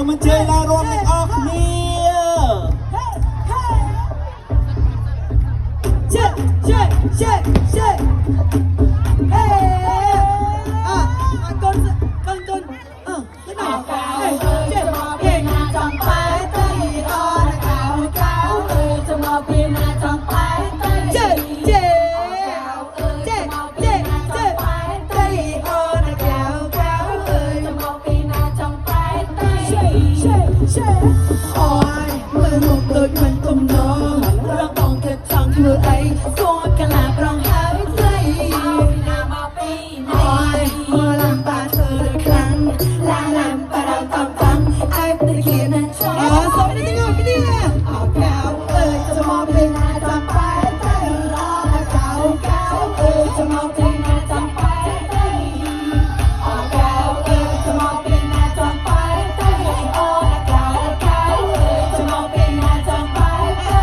សូមអញ្ជើញឡើងរួមទាំងអស់គ្នាជេជេជេជេអេអកូនកូនទៅណាជេគេចំបែទៅអរកៅកៅចំមកពីណាចំបែទៅជេជេជេជេជេទៅអរកៅកៅចំមកពីណាចំបែទៅជេជេជេអូយមើលមកដូចមិនទំនងរកបងគិតចង់ធ្វើអីស្គាល់កលាប្រងហើយស្រីណាមកពីណាអូយមើលឡើងបាធ្វើខ្លាំងឡើងឡើងបារំតំតំអើទៅគៀនណាអូសុំនេះងពីនេះអូកៅចំមកពីណាចំបែទៅអូកៅកៅចំមកពីណាចំបែទៅអូកៅចំមកពីណាចំបែទៅអូកៅកៅចំមកពីណាចំបែទៅ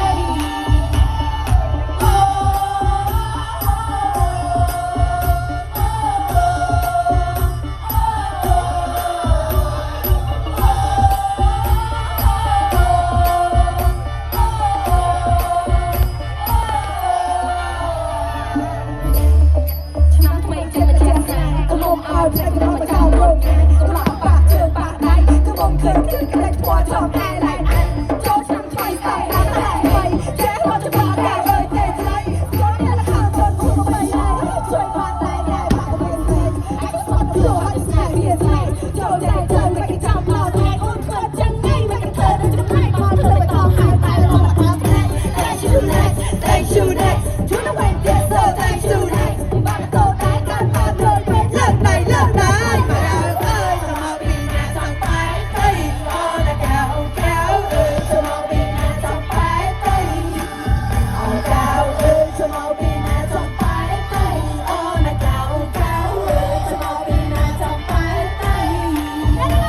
ឆ្នាំថ្មីចេះមកចាស់ណាកុំមកឲ្យតែកុំមកចោលរោងណាកុំឡោកបាក់ជើងបាក់ដៃកុំមកឃើញគិតក្លែងធ្វើចោលតែឡៃអានចូលឆ្នាំថ្មីស្អាតតែថ្មីចេះមកច្បាស់តែអើយតែថ្លៃចូលអ្នកលខាងចូលគូមកបីជួយបាត់តែតែបាក់វិញវិញអត់ស្គាល់ខ្លួនអត់ស្គាល់វាថ្លៃចូលតែចូលតែគេចាំមកតែអូនធ្វើចឹងឯងមកទៅទៅថ្លៃមកទៅបតោហើយតែរកមកតែ Thank you next Thank you next ជួនទៅទៀត So thank you next បាត់ទៅតែកាន់បាត់ទៅពេលលើកដៃលើកដៃបាត់អើយមកពីណាចង់បែកទៅអូនកៅកៅមកពីណាចង់បែកទៅអូកៅមកពីណាចង់បែកទៅអូនកៅកៅមកពីណាចង់បែកទៅ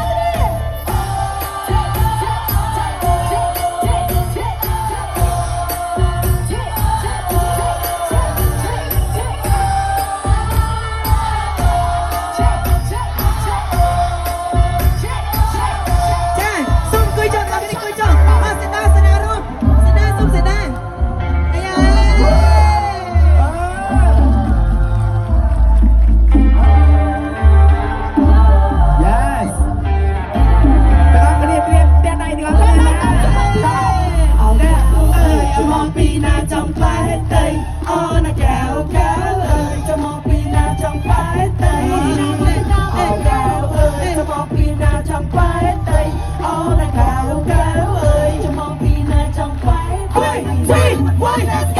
ចាសូមអង្គុយចុះដល់នេះអង្គុយចុះអត់សេដាសេដារួមសេដាសូមសេដាអាយ៉ា Yes ទាំងអស់គ្នាព្រៀបផ្ទះដៃទាំងអស់គ្នាអោតែមកពីណាចង់ផ្លែទៅអូនកៅកៅមកពីណាចង់ផ្លែទៅអូកៅមកពីណាចង់ផ្លែទៅអូនកៅកៅមកពីណាចង់ផ្លែទៅ